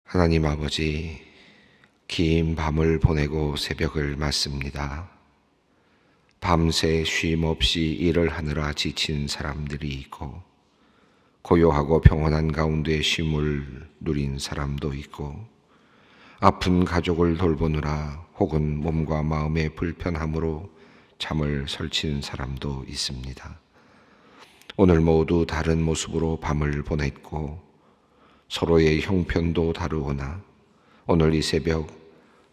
하나님 아버지, 긴 밤을 보내고 새벽을 맞습니다. 밤새 쉼 없이 일을 하느라 지친 사람들이 있고, 고요하고 평온한 가운데 쉼을 누린 사람도 있고, 아픈 가족을 돌보느라 혹은 몸과 마음의 불편함으로 잠을 설친 사람도 있습니다. 오늘 모두 다른 모습으로 밤을 보냈고 서로의 형편도 다르거나 오늘 이 새벽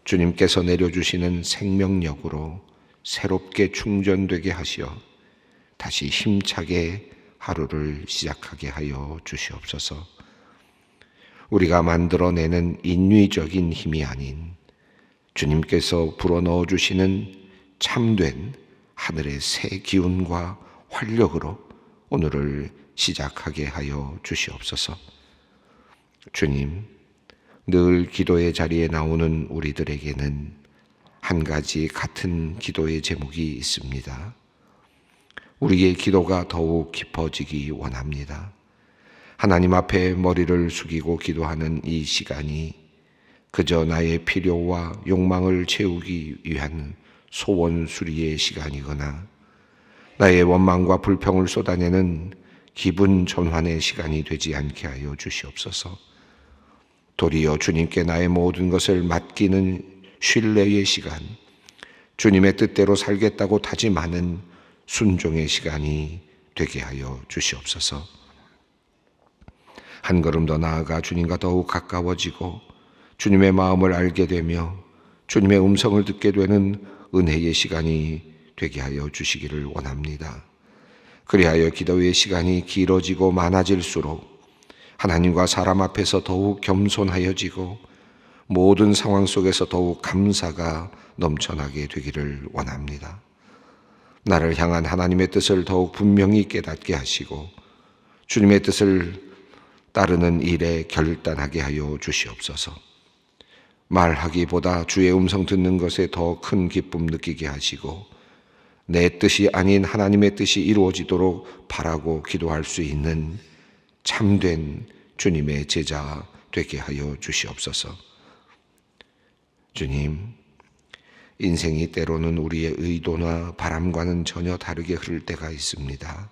주님께서 내려주시는 생명력으로 새롭게 충전되게 하시어 다시 힘차게 하루를 시작하게 하여 주시옵소서. 우리가 만들어내는 인위적인 힘이 아닌 주님께서 불어넣어 주시는 참된 하늘의 새 기운과 활력으로 오늘을 시작하게 하여 주시옵소서. 주님, 늘 기도의 자리에 나오는 우리들에게는 한 가지 같은 기도의 제목이 있습니다. 우리의 기도가 더욱 깊어지기 원합니다. 하나님 앞에 머리를 숙이고 기도하는 이 시간이 그저 나의 필요와 욕망을 채우기 위한 소원 수리의 시간이거나 나의 원망과 불평을 쏟아내는 기분 전환의 시간이 되지 않게 하여 주시옵소서. 도리어 주님께 나의 모든 것을 맡기는 신뢰의 시간, 주님의 뜻대로 살겠다고 다짐하는 순종의 시간이 되게 하여 주시옵소서. 한 걸음 더 나아가 주님과 더욱 가까워지고 주님의 마음을 알게 되며 주님의 음성을 듣게 되는 은혜의 시간이 되게 하여 주시기를 원합니다. 그리하여 기도의 시간이 길어지고 많아질수록 하나님과 사람 앞에서 더욱 겸손하여지고 모든 상황 속에서 더욱 감사가 넘쳐나게 되기를 원합니다. 나를 향한 하나님의 뜻을 더욱 분명히 깨닫게 하시고 주님의 뜻을 따르는 일에 결단하게 하여 주시옵소서. 말하기보다 주의 음성 듣는 것에 더 큰 기쁨 느끼게 하시고 내 뜻이 아닌 하나님의 뜻이 이루어지도록 바라고 기도할 수 있는 참된 주님의 제자 되게 하여 주시옵소서. 주님, 인생이 때로는 우리의 의도나 바람과는 전혀 다르게 흐를 때가 있습니다.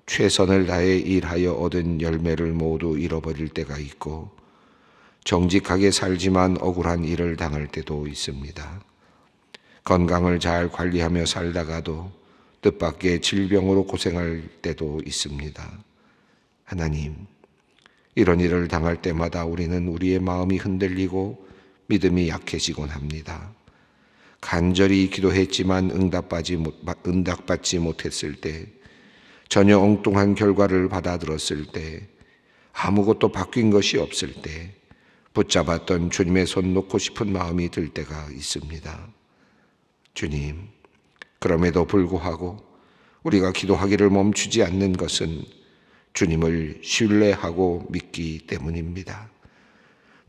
최선을 다해 일하여 얻은 열매를 모두 잃어버릴 때가 있고 정직하게 살지만 억울한 일을 당할 때도 있습니다. 건강을 잘 관리하며 살다가도 뜻밖의 질병으로 고생할 때도 있습니다. 하나님, 이런 일을 당할 때마다 우리는 우리의 마음이 흔들리고 믿음이 약해지곤 합니다. 간절히 기도했지만 응답받지 못했을 때, 전혀 엉뚱한 결과를 받아들었을 때, 아무것도 바뀐 것이 없을 때 붙잡았던 주님의 손 놓고 싶은 마음이 들 때가 있습니다. 주님, 그럼에도 불구하고 우리가 기도하기를 멈추지 않는 것은 주님을 신뢰하고 믿기 때문입니다.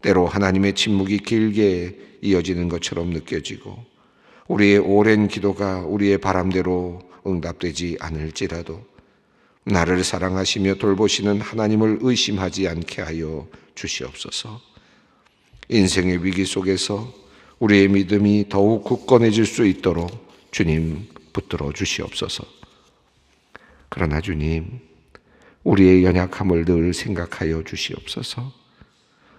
때로 하나님의 침묵이 길게 이어지는 것처럼 느껴지고 우리의 오랜 기도가 우리의 바람대로 응답되지 않을지라도 나를 사랑하시며 돌보시는 하나님을 의심하지 않게 하여 주시옵소서. 인생의 위기 속에서 우리의 믿음이 더욱 굳건해질 수 있도록 주님 붙들어 주시옵소서. 그러나 주님, 우리의 연약함을 늘 생각하여 주시옵소서.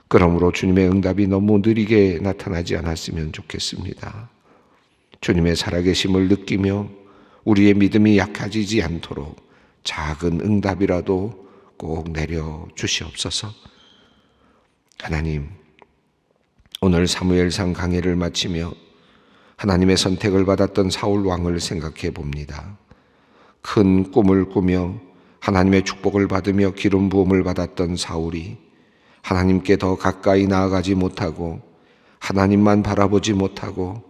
그러므로 주님의 응답이 너무 느리게 나타나지 않았으면 좋겠습니다. 주님의 살아계심을 느끼며 우리의 믿음이 약해지지 않도록 작은 응답이라도 꼭 내려 주시옵소서. 하나님, 오늘 사무엘상 강해를 마치며 하나님의 선택을 받았던 사울 왕을 생각해 봅니다. 큰 꿈을 꾸며 하나님의 축복을 받으며 기름 부음을 받았던 사울이 하나님께 더 가까이 나아가지 못하고 하나님만 바라보지 못하고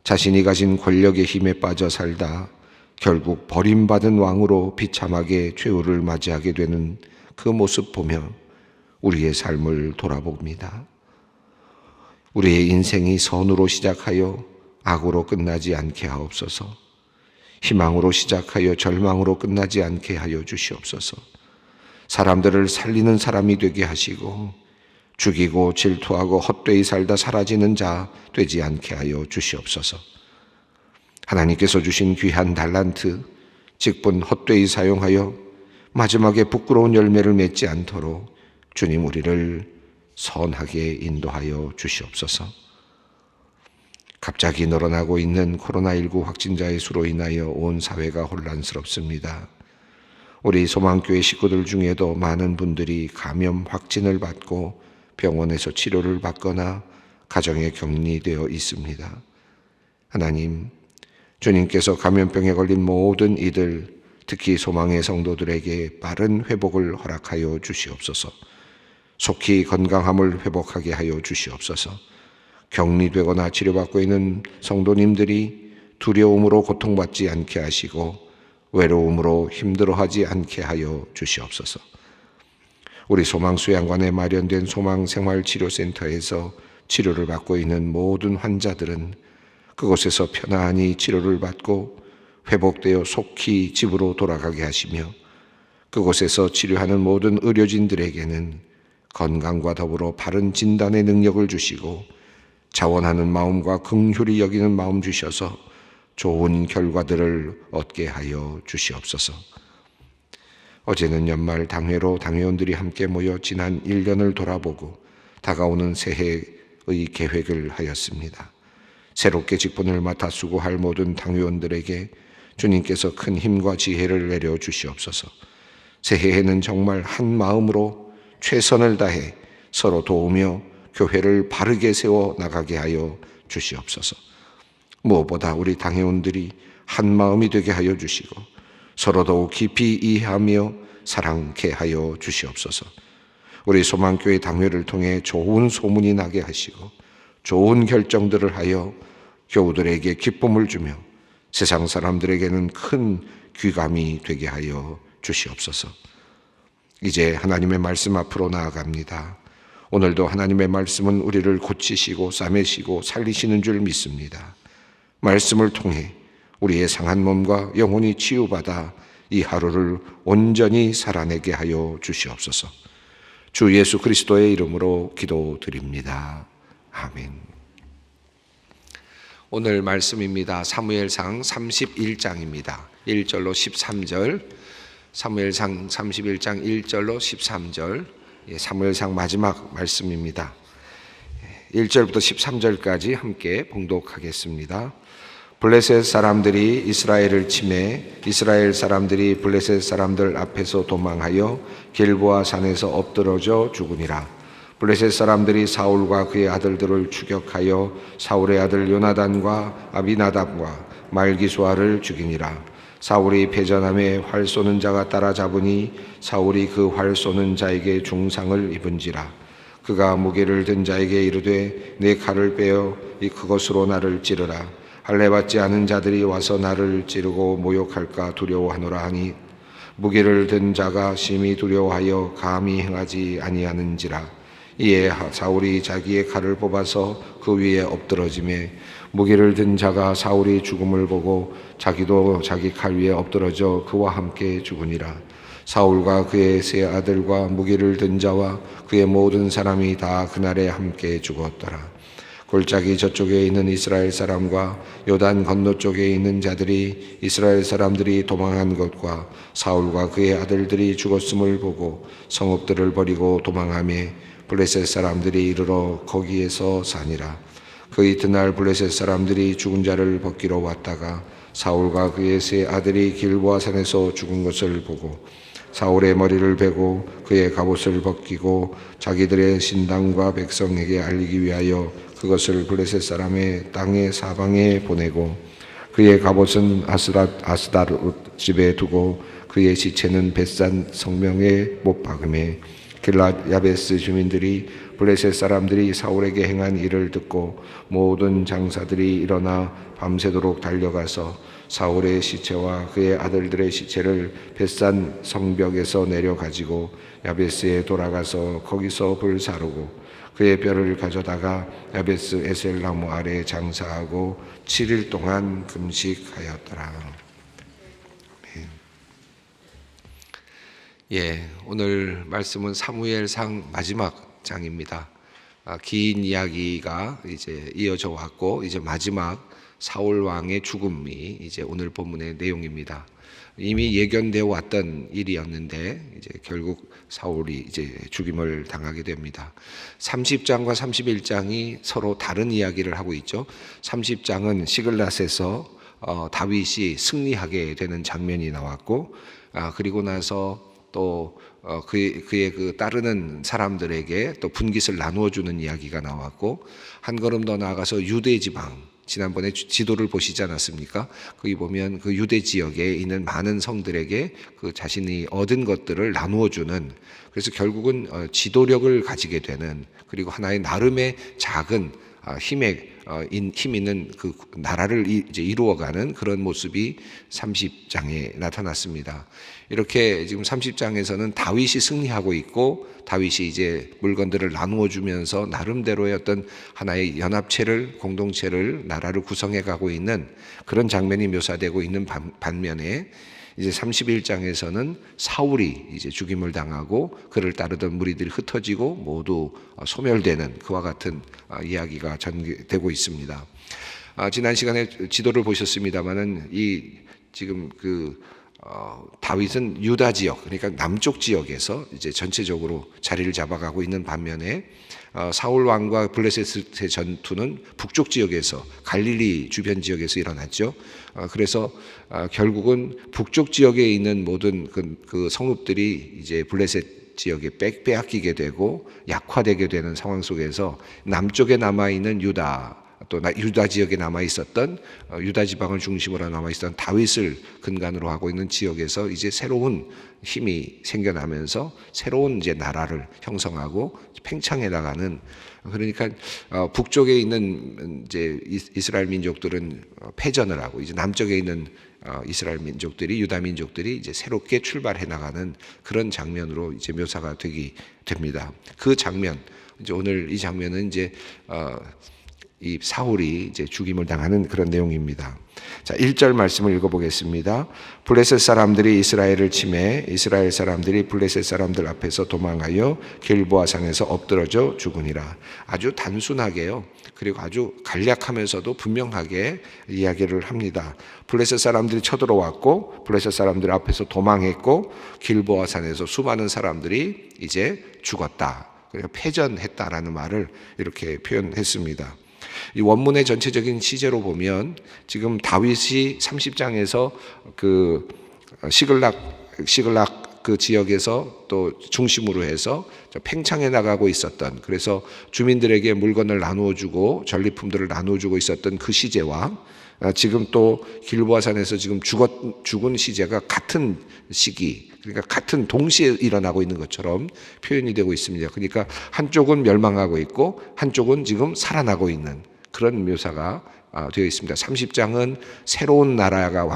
자신이 가진 권력의 힘에 빠져 살다 결국 버림받은 왕으로 비참하게 최후를 맞이하게 되는 그 모습 보며 우리의 삶을 돌아봅니다. 우리의 인생이 선으로 시작하여 악으로 끝나지 않게 하옵소서. 희망으로 시작하여 절망으로 끝나지 않게 하여 주시옵소서. 사람들을 살리는 사람이 되게 하시고 죽이고 질투하고 헛되이 살다 사라지는 자 되지 않게 하여 주시옵소서. 하나님께서 주신 귀한 달란트, 직분 헛되이 사용하여 마지막에 부끄러운 열매를 맺지 않도록 주님 우리를 선하게 인도하여 주시옵소서. 갑자기 늘어나고 있는 코로나19 확진자의 수로 인하여 온 사회가 혼란스럽습니다. 우리 소망교회 식구들 중에도 많은 분들이 감염 확진을 받고 병원에서 치료를 받거나 가정에 격리되어 있습니다. 하나님, 주님께서 감염병에 걸린 모든 이들, 특히 소망의 성도들에게 빠른 회복을 허락하여 주시옵소서. 속히 건강함을 회복하게 하여 주시옵소서. 격리되거나 치료받고 있는 성도님들이 두려움으로 고통받지 않게 하시고 외로움으로 힘들어하지 않게 하여 주시옵소서. 우리 소망수양관에 마련된 소망생활치료센터에서 치료를 받고 있는 모든 환자들은 그곳에서 편안히 치료를 받고 회복되어 속히 집으로 돌아가게 하시며, 그곳에서 치료하는 모든 의료진들에게는 건강과 더불어 바른 진단의 능력을 주시고 자원하는 마음과 긍휼히 여기는 마음 주셔서 좋은 결과들을 얻게 하여 주시옵소서. 어제는 연말 당회로 당회원들이 함께 모여 지난 1년을 돌아보고 다가오는 새해의 계획을 하였습니다. 새롭게 직분을 맡아 수고할 모든 당회원들에게 주님께서 큰 힘과 지혜를 내려 주시옵소서. 새해에는 정말 한 마음으로 최선을 다해 서로 도우며 교회를 바르게 세워 나가게 하여 주시옵소서. 무엇보다 우리 당회원들이 한 마음이 되게 하여 주시고 서로 더욱 깊이 이해하며 사랑케 하여 주시옵소서. 우리 소망교회 당회를 통해 좋은 소문이 나게 하시고 좋은 결정들을 하여 교우들에게 기쁨을 주며 세상 사람들에게는 큰 귀감이 되게 하여 주시옵소서. 이제 하나님의 말씀 앞으로 나아갑니다. 오늘도 하나님의 말씀은 우리를 고치시고 싸매시고 살리시는 줄 믿습니다. 말씀을 통해 우리의 상한 몸과 영혼이 치유받아 이 하루를 온전히 살아내게 하여 주시옵소서. 주 예수 그리스도의 이름으로 기도드립니다. 아멘. 오늘 말씀입니다. 사무엘상 31장입니다. 1절로 13절. 사무엘상 31장 1절로 13절. 사무엘상 마지막 말씀입니다. 1절부터 13절까지 함께 봉독하겠습니다. 블레셋 사람들이 이스라엘을 치매 이스라엘 사람들이 블레셋 사람들 앞에서 도망하여 길보아 산에서 엎드러져 죽으니라. 블레셋 사람들이 사울과 그의 아들들을 추격하여 사울의 아들 요나단과 아비나답과 말기수아를 죽이니라. 사울이 패전함에 활 쏘는 자가 따라잡으니 사울이 그 활 쏘는 자에게 중상을 입은지라. 그가 무게를 든 자에게 이르되 내 칼을 빼어 그것으로 나를 찌르라. 할례 받지 않은 자들이 와서 나를 찌르고 모욕할까 두려워하노라 하니 무게를 든 자가 심히 두려워하여 감히 행하지 아니하는지라. 이에 사울이 자기의 칼을 뽑아서 그 위에 엎드러지매 무기를 든 자가 사울이 죽음을 보고 자기도 자기 칼 위에 엎드러져 그와 함께 죽으니라. 사울과 그의 세 아들과 무기를 든 자와 그의 모든 사람이 다 그날에 함께 죽었더라. 골짜기 저쪽에 있는 이스라엘 사람과 요단 건너 쪽에 있는 자들이 이스라엘 사람들이 도망한 것과 사울과 그의 아들들이 죽었음을 보고 성읍들을 버리고 도망하며 블레셋 사람들이 이르러 거기에서 사니라. 그 이튿날 블레셋 사람들이 죽은 자를 벗기러 왔다가 사울과 그의 세 아들이 길보아 산에서 죽은 것을 보고 사울의 머리를 베고 그의 갑옷을 벗기고 자기들의 신당과 백성에게 알리기 위하여 그것을 블레셋 사람의 땅의 사방에 보내고 그의 갑옷은 아스다롯 집에 두고 그의 시체는 벳산 성명에 못 박음에 길랏 야베스 주민들이 블레셋 사람들이 사울에게 행한 일을 듣고 모든 장사들이 일어나 밤새도록 달려가서 사울의 시체와 그의 아들들의 시체를 벳산 성벽에서 내려 가지고 야베스에 돌아가서 거기서 불사르고 그의 뼈를 가져다가 야베스 에셀 나무 아래에 장사하고 7일 동안 금식하였더라. 오늘 말씀은 사무엘상 마지막 장입니다. 긴 이야기가 이제 이어져 왔고 이제 마지막 사울 왕의 죽음이 이제 오늘 본문의 내용입니다. 이미 예견되어 왔던 일이었는데 이제 결국 사울이 이제 죽임을 당하게 됩니다. 30장과 31장이 서로 다른 이야기를 하고 있죠. 30장은 시글랏에서 다윗이 승리하게 되는 장면이 나왔고, 그리고 나서 또 그의 그 따르는 사람들에게 또 분깃을 나누어 주는 이야기가 나왔고, 한 걸음 더 나아가서 유대 지방, 지난번에 지도를 보시지 않았습니까? 거기 보면 그 유대 지역에 있는 많은 성들에게 그 자신이 얻은 것들을 나누어 주는, 그래서 결국은 지도력을 가지게 되는, 그리고 하나의 나름의 작은 힘 있는 그 나라를 이제 이루어가는 그런 모습이 30장에 나타났습니다. 이렇게 지금 30장에서는 다윗이 승리하고 있고, 다윗이 이제 물건들을 나누어 주면서 나름대로의 어떤 하나의 연합체를, 공동체를, 나라를 구성해 가고 있는 그런 장면이 묘사되고 있는 반면에, 이제 31장에서는 사울이 이제 죽임을 당하고 그를 따르던 무리들이 흩어지고 모두 소멸되는 그와 같은 이야기가 전개되고 있습니다. 지난 시간에 지도를 보셨습니다만은 이 지금 다윗은 유다 지역, 그러니까 남쪽 지역에서 이제 전체적으로 자리를 잡아가고 있는 반면에 사울 왕과 블레셋의 전투는 북쪽 지역에서, 갈릴리 주변 지역에서 일어났죠. 그래서 결국은 북쪽 지역에 있는 모든 그 성읍들이 이제 블레셋 지역에 빼앗기게 되고 약화되게 되는 상황 속에서 남쪽에 남아 있는 또 유다 지역에 남아 있었던, 유다 지방을 중심으로 남아 있었던 다윗을 근간으로 하고 있는 지역에서 이제 새로운 힘이 생겨나면서 새로운 이제 나라를 형성하고 팽창해 나가는, 그러니까 북쪽에 있는 이제 이스라엘 민족들은 패전을 하고, 이제 남쪽에 있는 이스라엘 민족들이, 유다 민족들이 이제 새롭게 출발해 나가는 그런 장면으로 이제 묘사가 됩니다. 그 장면, 이제 오늘 이 장면은 이제 이 사울이 이제 죽임을 당하는 그런 내용입니다. 자, 1절 말씀을 읽어보겠습니다. 블레셋 사람들이 이스라엘을 치매 이스라엘 사람들이 블레셋 사람들 앞에서 도망하여 길보아 산에서 엎드러져 죽으니라. 아주 단순하게요, 그리고 아주 간략하면서도 분명하게 이야기를 합니다. 블레셋 사람들이 쳐들어왔고, 블레셋 사람들 앞에서 도망했고, 길보아 산에서 수많은 사람들이 이제 죽었다, 그러니까 패전했다라는 말을 이렇게 표현했습니다. 이 원문의 전체적인 시제로 보면 지금 다윗이 30장에서 그 시글락 그 지역에서 또 중심으로 해서 팽창해 나가고 있었던, 그래서 주민들에게 물건을 나누어 주고 전리품들을 나누어 주고 있었던 그 시제와 지금 또 길보아산에서 지금 죽은 시제가 같은 시기, 그러니까 같은 동시에 일어나고 있는 것처럼 표현이 되고 있습니다. 그러니까 한쪽은 멸망하고 있고 한쪽은 지금 살아나고 있는 그런 묘사가 되어 있습니다. 30장은 새로운 나라가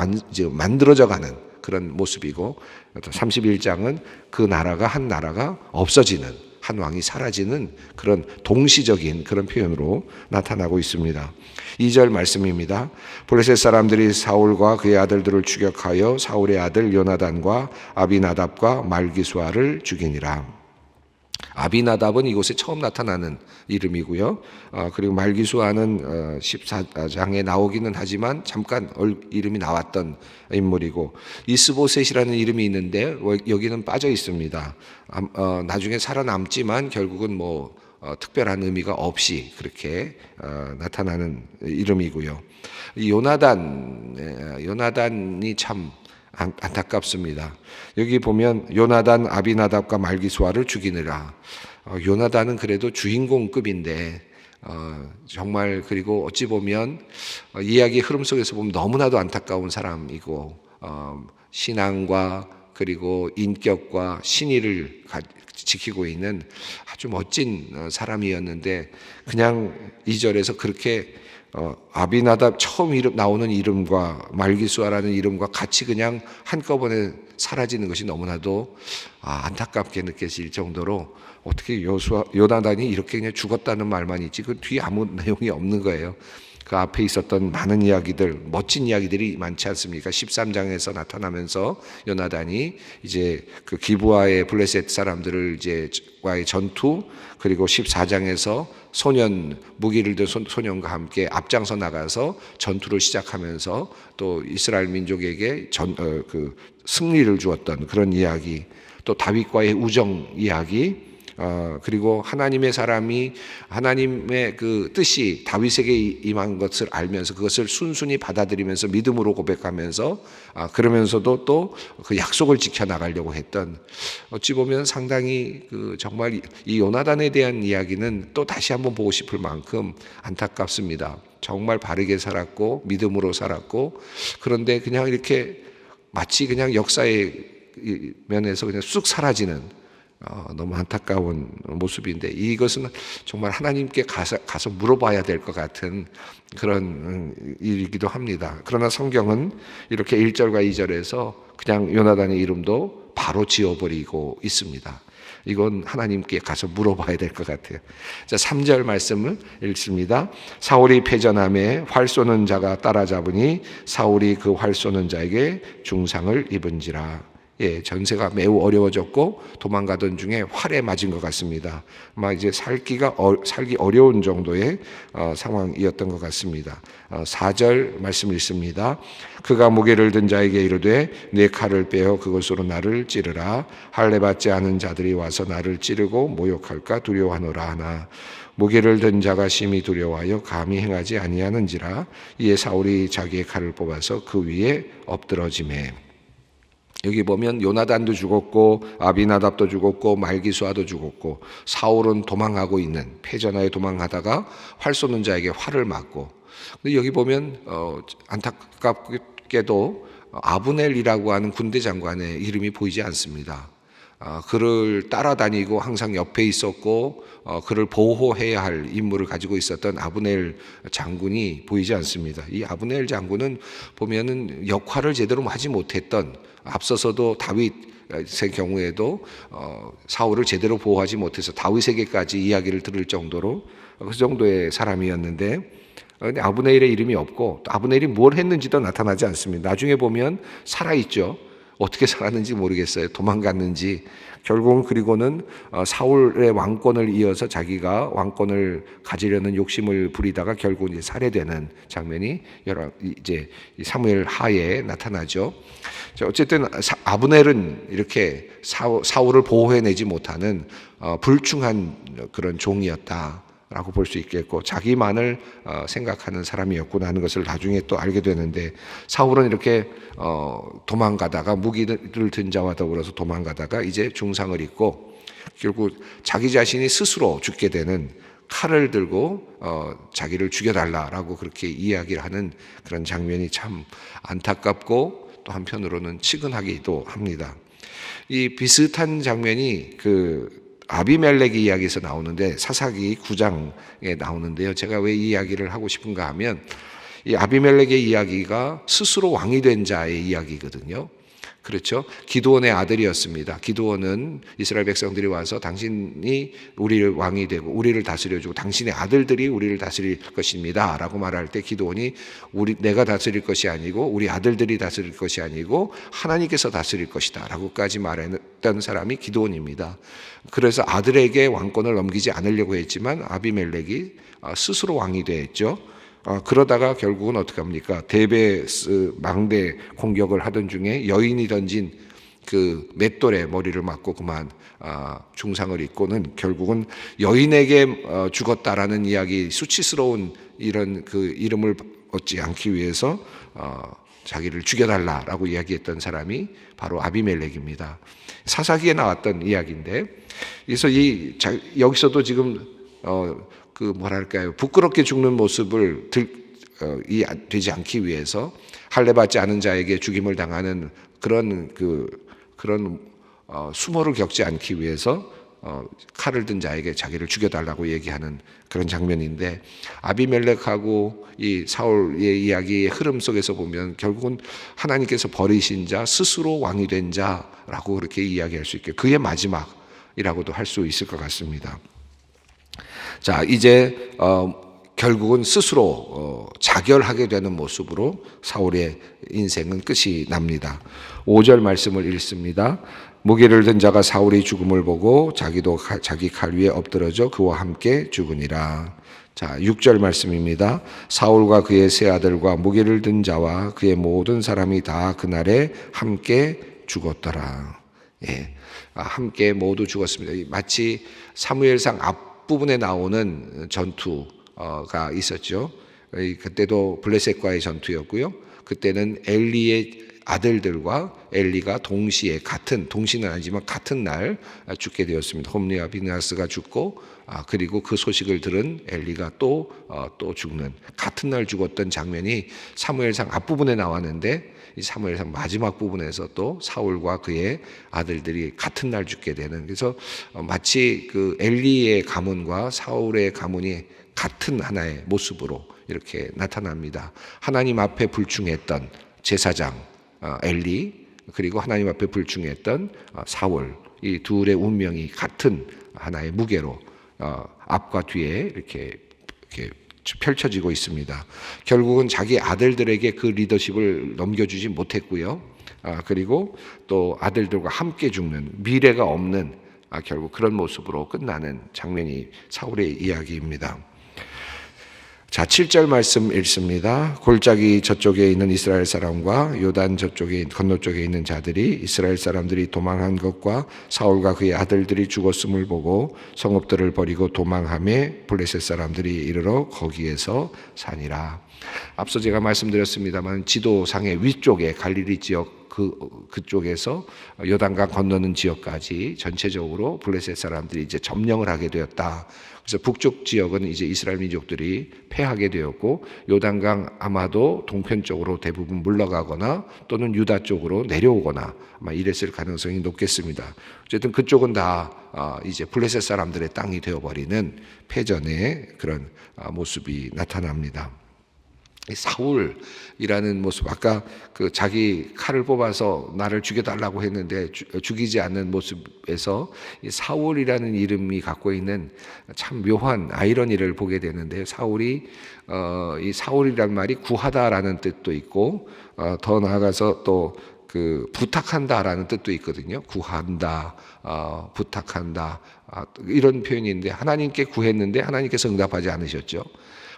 만들어져 가는 그런 모습이고, 31장은 그 나라가, 한 나라가 없어지는, 한 왕이 사라지는 그런 동시적인 그런 표현으로 나타나고 있습니다. 2절 말씀입니다. 블레셋 사람들이 사울과 그의 아들들을 추격하여 사울의 아들 요나단과 아비나답과 말기수아를 죽이니라. 아비나답은 이곳에 처음 나타나는 이름이고요. 그리고 말기수아는 14장에 나오기는 하지만 잠깐 이름이 나왔던 인물이고, 이스보셋이라는 이름이 있는데 여기는 빠져 있습니다. 나중에 살아남지만 결국은 특별한 의미가 없이 그렇게 나타나는 이름이고요. 요나단이 참 안타깝습니다. 여기 보면 요나단, 아비나답과 말기수아를 죽이느라. 요나단은 그래도 주인공급인데 정말, 그리고 어찌 보면 이야기 흐름 속에서 보면 너무나도 안타까운 사람이고, 신앙과 그리고 인격과 신의를 지키고 있는 아주 멋진 사람이었는데, 그냥 2절에서 그렇게 아비나답 처음 나오는 이름과 말기수아라는 이름과 같이 그냥 한꺼번에 사라지는 것이 너무나도 안타깝게 느껴질 정도로, 어떻게 요나단이 이렇게 그냥 죽었다는 말만 있지 그 뒤에 아무 내용이 없는 거예요. 그 앞에 있었던 많은 이야기들, 멋진 이야기들이 많지 않습니까? 13장에서 나타나면서 요나단이 이제 그 기브아의 블레셋 사람들을 이제 와의 전투, 그리고 14장에서 소년, 무기를 든 소년과 함께 앞장서 나가서 전투를 시작하면서 또 이스라엘 민족에게 그 승리를 주었던 그런 이야기, 또 다윗과의 우정 이야기, 그리고 하나님의 사람이 하나님의 그 뜻이 다윗에게 임한 것을 알면서 그것을 순순히 받아들이면서 믿음으로 고백하면서 그러면서도 또 그 약속을 지켜나가려고 했던, 어찌 보면 상당히 그 정말 이 요나단에 대한 이야기는 또 다시 한번 보고 싶을 만큼 안타깝습니다. 정말 바르게 살았고 믿음으로 살았고, 그런데 그냥 이렇게 마치 그냥 역사의 면에서 그냥 쑥 사라지는 너무 안타까운 모습인데, 이것은 정말 하나님께 가서 물어봐야 될 것 같은 그런 일이기도 합니다. 그러나 성경은 이렇게 1절과 2절에서 그냥 요나단의 이름도 바로 지워버리고 있습니다. 이건 하나님께 가서 물어봐야 될 것 같아요. 자, 3절 말씀을 읽습니다. 사울이 패전함에 활 쏘는 자가 따라잡으니 사울이 그 활 쏘는 자에게 중상을 입은지라. 전세가 매우 어려워졌고 도망가던 중에 활에 맞은 것 같습니다. 아마 이제 살기 어려운 정도의 상황이었던 것 같습니다. 4절 말씀 읽습니다. 그가 무게를 든 자에게 이르되 내 칼을 빼어 그것으로 나를 찌르라. 할례 받지 않은 자들이 와서 나를 찌르고 모욕할까 두려워하노라 하나 무게를 든 자가 심히 두려워하여 감히 행하지 아니하는지라. 이에 사울이 자기의 칼을 뽑아서 그 위에 엎드러지매. 여기 보면 요나단도 죽었고 아비나답도 죽었고 말기수아도 죽었고 사울은 도망하고 있는, 패전하에 도망하다가 활 쏘는 자에게 활을 맞고, 근데 여기 보면 안타깝게도 아브넬이라고 하는 군대 장관의 이름이 보이지 않습니다. 그를 따라다니고 항상 옆에 있었고 그를 보호해야 할 임무를 가지고 있었던 아브넬 장군이 보이지 않습니다. 이 아브넬 장군은 보면은 역할을 제대로 하지 못했던, 앞서서도 다윗의 경우에도 사울을 제대로 보호하지 못해서 다윗에게까지 이야기를 들을 정도로 그 정도의 사람이었는데, 근데 아브넬의 이름이 없고 아브넬이 뭘 했는지도 나타나지 않습니다. 나중에 보면 살아있죠. 어떻게 살았는지 모르겠어요. 도망갔는지. 결국은 그리고는 사울의 왕권을 이어서 자기가 왕권을 가지려는 욕심을 부리다가 결국 이제 살해되는 장면이 이제 사무엘 하에 나타나죠. 어쨌든 아브넬은 이렇게 사울을 보호해내지 못하는 불충한 그런 종이었다 라고 볼 수 있겠고, 자기만을 생각하는 사람이었구나 하는 것을 나중에 또 알게 되는데, 사울은 이렇게 도망가다가 무기를 든 자와 더불어서 도망가다가 이제 중상을 입고 결국 자기 자신이 스스로 죽게 되는, 칼을 들고 자기를 죽여달라라고 그렇게 이야기를 하는 그런 장면이 참 안타깝고 또 한편으로는 치근하기도 합니다. 이 비슷한 장면이 그 아비멜렉의 이야기에서 나오는데, 사사기 9장에 나오는데요. 제가 왜 이 이야기를 하고 싶은가 하면, 이 아비멜렉의 이야기가 스스로 왕이 된 자의 이야기거든요. 그렇죠? 기드온의 아들이었습니다. 기드온은 이스라엘 백성들이 와서 당신이 우리를 왕이 되고 우리를 다스려주고 당신의 아들들이 우리를 다스릴 것입니다 라고 말할 때, 기드온이 내가 다스릴 것이 아니고 우리 아들들이 다스릴 것이 아니고 하나님께서 다스릴 것이다 라고까지 말했던 사람이 기드온입니다. 그래서 아들에게 왕권을 넘기지 않으려고 했지만 아비멜렉이 스스로 왕이 되었죠. 그러다가 결국은 어떻게 합니까? 데베스 망대 공격을 하던 중에 여인이 던진 그 맷돌에 머리를 맞고 그만 중상을 입고는 결국은 여인에게 죽었다라는 이야기, 수치스러운 이런 그 이름을 얻지 않기 위해서 자기를 죽여달라라고 이야기했던 사람이 바로 아비멜렉입니다. 사사기에 나왔던 이야기인데, 그래서 여기서도 지금 그 뭐랄까요, 부끄럽게 죽는 모습을 되지 않기 위해서 할례 받지 않은 자에게 죽임을 당하는 그런 수모를 겪지 않기 위해서 칼을 든 자에게 자기를 죽여달라고 얘기하는 그런 장면인데, 아비멜렉하고 이 사울의 이야기의 흐름 속에서 보면 결국은 하나님께서 버리신 자, 스스로 왕이 된 자라고 그렇게 이야기할 수 있게, 그의 마지막이라고도 할 수 있을 것 같습니다. 자, 이제 결국은 스스로 자결하게 되는 모습으로 사울의 인생은 끝이 납니다. 5절 말씀을 읽습니다. 무기를 든 자가 사울의 죽음을 보고 자기도 자기 칼 위에 엎드러져 그와 함께 죽으니라. 자, 6절 말씀입니다. 사울과 그의 세 아들과 무기를 든 자와 그의 모든 사람이 다 그날에 함께 죽었더라. 예, 함께 모두 죽었습니다. 마치 사무엘상 앞부분에 나오는 전투가 있었죠. 그때도 블레셋과의 전투였고요. 그때는 엘리의 아들들과 엘리가 동시는 아니지만 같은 날 죽게 되었습니다. 홈리와 비느하스가 죽고 그리고 그 소식을 들은 엘리가 또 죽는, 같은 날 죽었던 장면이 사무엘상 앞부분에 나왔는데 이 사무엘상 마지막 부분에서 또 사울과 그의 아들들이 같은 날 죽게 되는, 그래서 마치 그 엘리의 가문과 사울의 가문이 같은 하나의 모습으로 이렇게 나타납니다. 하나님 앞에 불충했던 제사장 엘리, 그리고 하나님 앞에 불충했던 사울, 이 둘의 운명이 같은 하나의 무게로 앞과 뒤에 이렇게 펼쳐지고 있습니다. 결국은 자기 아들들에게 그 리더십을 넘겨주지 못했고요. 그리고 또 아들들과 함께 죽는, 미래가 없는 결국 그런 모습으로 끝나는 장면이 사울의 이야기입니다. 자, 7절 말씀 읽습니다. 골짜기 저쪽에 있는 이스라엘 사람과 요단 저쪽에 건너 쪽에 있는 자들이 이스라엘 사람들이 도망한 것과 사울과 그의 아들들이 죽었음을 보고 성읍들을 버리고 도망하며 블레셋 사람들이 이르러 거기에서 사니라. 앞서 제가 말씀드렸습니다만 지도상의 위쪽에 갈릴리 지역 그쪽에서 요단강 건너는 지역까지 전체적으로 블레셋 사람들이 이제 점령을 하게 되었다. 그래서 북쪽 지역은 이제 이스라엘 민족들이 패하게 되었고, 요단강 아마도 동편 쪽으로 대부분 물러가거나 또는 유다 쪽으로 내려오거나 아마 이랬을 가능성이 높겠습니다. 어쨌든 그쪽은 다 이제 블레셋 사람들의 땅이 되어버리는 패전의 그런 모습이 나타납니다. 사울이라는 모습, 아까 그 자기 칼을 뽑아서 나를 죽여달라고 했는데 죽이지 않는 모습에서 이 사울이라는 이름이 갖고 있는 참 묘한 아이러니를 보게 되는데, 사울이 이 사울이란 말이 구하다라는 뜻도 있고 더 나아가서 또 그 부탁한다라는 뜻도 있거든요. 구한다, 부탁한다, 이런 표현인데, 하나님께 구했는데 하나님께서 응답하지 않으셨죠.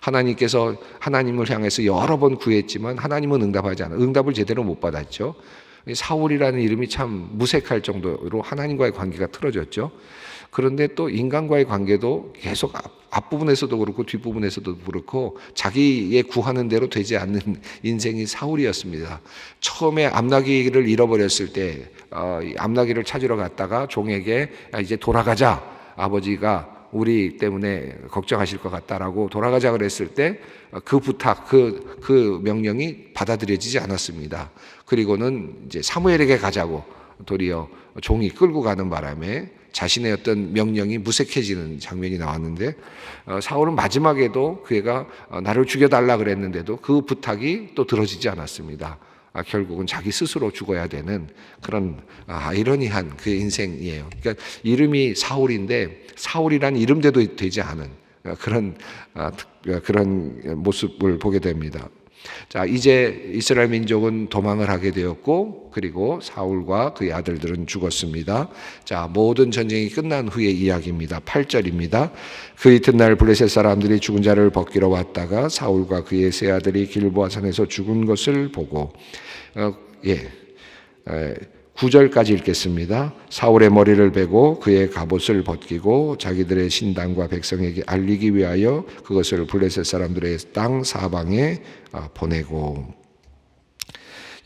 하나님께서 하나님을 향해서 여러 번 구했지만 하나님은 응답을 제대로 못 받았죠. 사울이라는 이름이 참 무색할 정도로 하나님과의 관계가 틀어졌죠. 그런데 또 인간과의 관계도 계속 앞부분에서도 그렇고 뒷부분에서도 그렇고 자기의 구하는 대로 되지 않는 인생이 사울이었습니다. 처음에 암나귀를 잃어버렸을 때 암나귀를 찾으러 갔다가 종에게 이제 돌아가자, 아버지가 우리 때문에 걱정하실 것 같다라고 돌아가자 그랬을 때 그 부탁, 그 명령이 받아들여지지 않았습니다. 그리고는 이제 사무엘에게 가자고 도리어 종이 끌고 가는 바람에 자신의 어떤 명령이 무색해지는 장면이 나왔는데, 사울은 마지막에도 그애가 나를 죽여달라 그랬는데도 그 부탁이 또 들어지지 않았습니다. 결국은 자기 스스로 죽어야 되는 그런 아이러니한 그의 인생이에요. 그러니까 이름이 사울인데 사울이라는 이름대로 되지 않은 그런 모습을 보게 됩니다. 자, 이제 이스라엘 민족은 도망을 하게 되었고, 그리고 사울과 그의 아들들은 죽었습니다. 자, 모든 전쟁이 끝난 후의 이야기입니다. 8절입니다. 그 이튿날 블레셋 사람들이 죽은 자를 벗기러 왔다가 사울과 그의 세 아들이 길보아 산에서 죽은 것을 보고 9절까지 읽겠습니다. 사울의 머리를 베고 그의 갑옷을 벗기고 자기들의 신당과 백성에게 알리기 위하여 그것을 블레셋 사람들의 땅 사방에 보내고,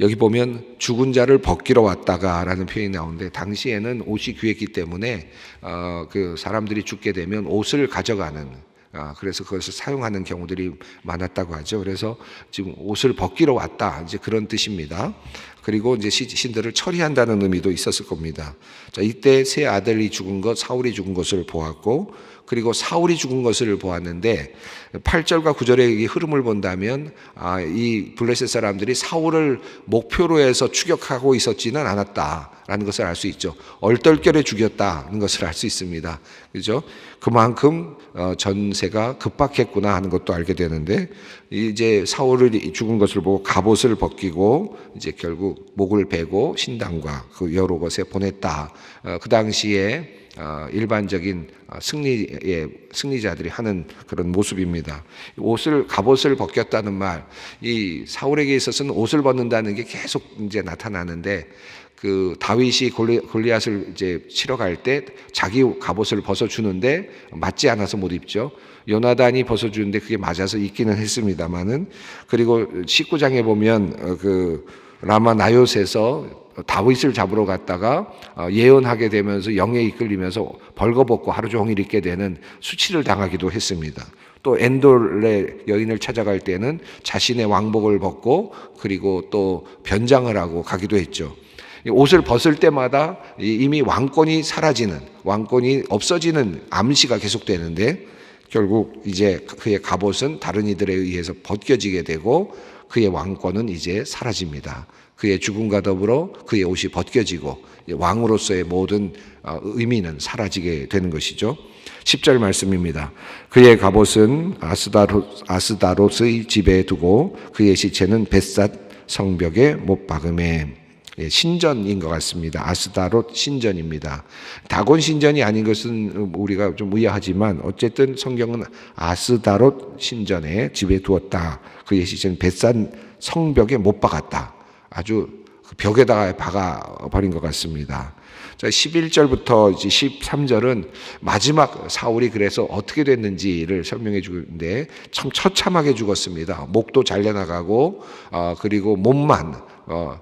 여기 보면 죽은 자를 벗기러 왔다가 라는 표현이 나오는데, 당시에는 옷이 귀했기 때문에 그 사람들이 죽게 되면 옷을 가져가는, 그래서 그것을 사용하는 경우들이 많았다고 하죠. 그래서 지금 옷을 벗기러 왔다, 이제 그런 뜻입니다. 그리고 이제 신들을 처리한다는 의미도 있었을 겁니다. 자, 이때 세 아들이 죽은 것, 사울이 죽은 것을 보았고, 그리고 사울이 죽은 것을 보았는데 8절과 9절의 이 흐름을 본다면 이 블레셋 사람들이 사울을 목표로 해서 추격하고 있었지는 않았다라는 것을 알 수 있죠. 얼떨결에 죽였다는 것을 알 수 있습니다. 그죠? 그만큼 전세가 급박했구나 하는 것도 알게 되는데, 이제 사울이 죽은 것을 보고 갑옷을 벗기고 이제 결국 목을 베고 신당과 그 여러 곳에 보냈다. 그 당시에 일반적인 승리자들이 하는 그런 모습입니다. 갑옷을 벗겼다는 말, 이 사울에게 있어서는 옷을 벗는다는 게 계속 이제 나타나는데, 그 다윗이 골리앗을 이제 치러 갈 때 자기 갑옷을 벗어주는데 맞지 않아서 못 입죠. 요나단이 벗어주는데 그게 맞아서 입기는 했습니다만은, 그리고 19장에 보면 그 라마 나요스에서 다윗을 잡으러 갔다가 예언하게 되면서 영에 이끌리면서 벌거벗고 하루 종일 있게 되는 수치를 당하기도 했습니다. 또 엔돌의 여인을 찾아갈 때는 자신의 왕복을 벗고 그리고 또 변장을 하고 가기도 했죠. 옷을 벗을 때마다 이미 왕권이 없어지는 암시가 계속되는데, 결국 이제 그의 갑옷은 다른 이들에 의해서 벗겨지게 되고 그의 왕권은 이제 사라집니다. 그의 죽음과 더불어 그의 옷이 벗겨지고 왕으로서의 모든 의미는 사라지게 되는 것이죠. 10절 말씀입니다. 그의 갑옷은 아스다롯의 집에 두고 그의 시체는 벳삿 성벽에 못 박음에. 신전인 것 같습니다. 아스다롯 신전입니다. 다곤 신전이 아닌 것은 우리가 좀 의아하지만 어쨌든 성경은 아스다롯 신전에 집에 두었다. 그의 시체는 벳삿 성벽에 못 박았다. 아주 벽에다가 박아버린 것 같습니다. 자, 11절부터 13절은 마지막 사울이 그래서 어떻게 됐는지를 설명해 주는데 참 처참하게 죽었습니다. 목도 잘려나가고 그리고 몸만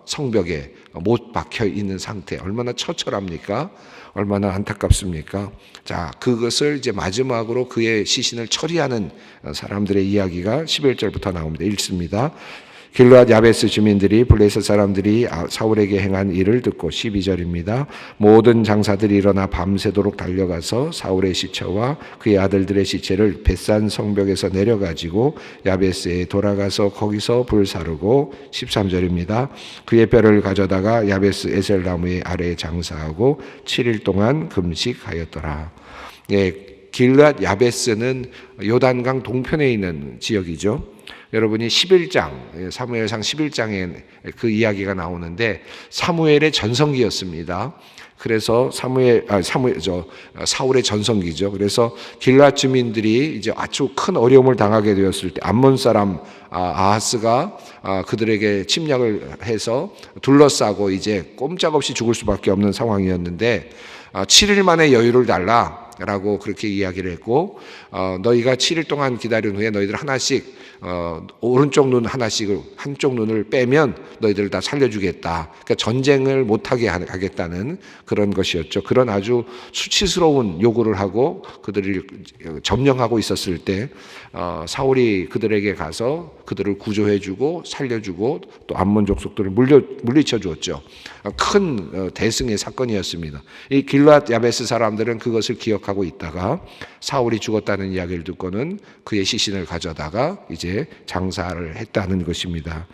성벽에 못 박혀 있는 상태. 얼마나 처철합니까? 얼마나 안타깝습니까? 자, 그것을 이제 마지막으로 그의 시신을 처리하는 사람들의 이야기가 11절부터 나옵니다. 읽습니다. 길르앗 야베스 주민들이 블레셋 사람들이 사울에게 행한 일을 듣고 12절입니다. 모든 장사들이 일어나 밤새도록 달려가서 사울의 시체와 그의 아들들의 시체를 벳산 성벽에서 내려가지고 야베스에 돌아가서 거기서 불사르고 13절입니다. 그의 뼈를 가져다가 야베스 에셀나무의 아래에 장사하고 7일 동안 금식하였더라. 길르앗 야베스는 요단강 동편에 있는 지역이죠. 여러분이 11장, 사무엘상 11장에 그 이야기가 나오는데 사무엘의 전성기였습니다. 그래서 사울의 전성기죠. 그래서 길르앗 주민들이 이제 아주 큰 어려움을 당하게 되었을 때 암몬 사람 아하스가 그들에게 침략을 해서 둘러싸고 이제 꼼짝없이 죽을 수밖에 없는 상황이었는데 7일 만에 여유를 달라라고 그렇게 이야기를 했고, 너희가 7일 동안 기다린 후에 너희들 하나씩 오른쪽 눈 하나씩을 한쪽 눈을 빼면 너희들을 다 살려주겠다. 그러니까 전쟁을 못하게 하겠다는 그런 것이었죠. 그런 아주 수치스러운 요구를 하고 그들을 점령하고 있었을 때 사울이 그들에게 가서 그들을 구조해주고 살려주고 또 암몬 족속들을 물리쳐 주었죠. 큰 대승의 사건이었습니다. 이 길르앗 야베스 사람들은 그것을 기억하고 있다가 사울이 죽었다는 이야기를 듣고는 그의 시신을 가져다가 이제 장사를 했다는 것입니다.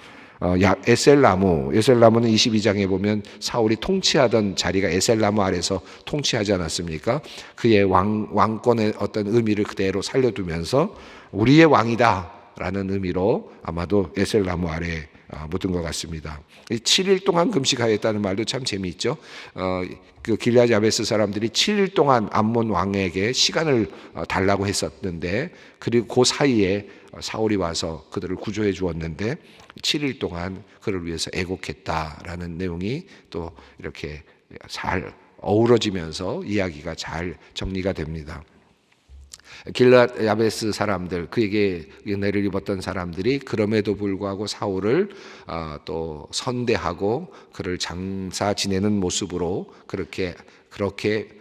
에셀나무는 22장에 보면 사울이 통치하던 자리가 에셀나무 아래서 통치하지 않았습니까? 그의 왕권의 어떤 의미를 그대로 살려두면서 우리의 왕이다 라는 의미로 아마도 에셀나무 아래에 묻은 것 같습니다. 7일 동안 금식하였다는 말도 참 재미있죠. 그 길르앗 야베스 사람들이 7일 동안 암몬 왕에게 시간을 달라고 했었는데, 그리고 그 사이에 사울이 와서 그들을 구조해 주었는데 7일 동안 그를 위해서 애곡했다라는 내용이 또 이렇게 잘 어우러지면서 이야기가 잘 정리가 됩니다. 길앗 야베스 사람들, 그에게 은혜를 입었던 사람들이 그럼에도 불구하고 사울을 또 선대하고 그를 장사 지내는 모습으로 그렇게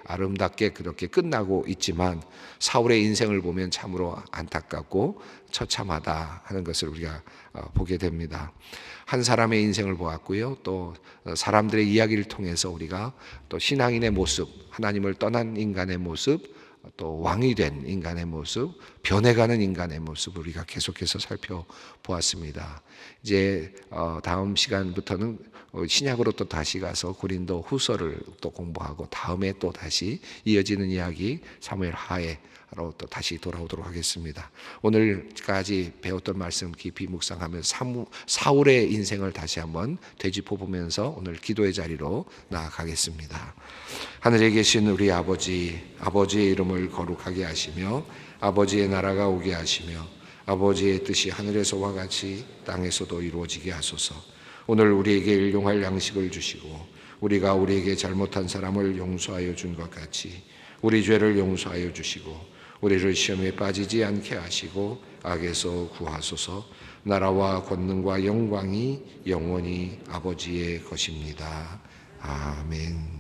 아름답게 그렇게 끝나고 있지만, 사울의 인생을 보면 참으로 안타깝고 처참하다 하는 것을 우리가 보게 됩니다. 한 사람의 인생을 보았고요, 또 사람들의 이야기를 통해서 우리가 또 신앙인의 모습, 하나님을 떠난 인간의 모습, 또 왕이 된 인간의 모습, 변해가는 인간의 모습을 우리가 계속해서 살펴보았습니다. 이제 다음 시간부터는 신약으로 또 다시 가서 고린도 후서를 또 공부하고, 다음에 또 다시 이어지는 이야기 사무엘 하에로 또 다시 돌아오도록 하겠습니다. 오늘까지 배웠던 말씀 깊이 묵상하면서 사울의 인생을 다시 한번 되짚어 보면서 오늘 기도의 자리로 나아가겠습니다. 하늘에 계신 우리 아버지, 아버지의 이름을 거룩하게 하시며 아버지의 나라가 오게 하시며 아버지의 뜻이 하늘에서와 같이 땅에서도 이루어지게 하소서. 오늘 우리에게 일용할 양식을 주시고 우리가 우리에게 잘못한 사람을 용서하여 준 것 같이 우리 죄를 용서하여 주시고 우리를 시험에 빠지지 않게 하시고 악에서 구하소서. 나라와 권능과 영광이 영원히 아버지의 것입니다. 아멘.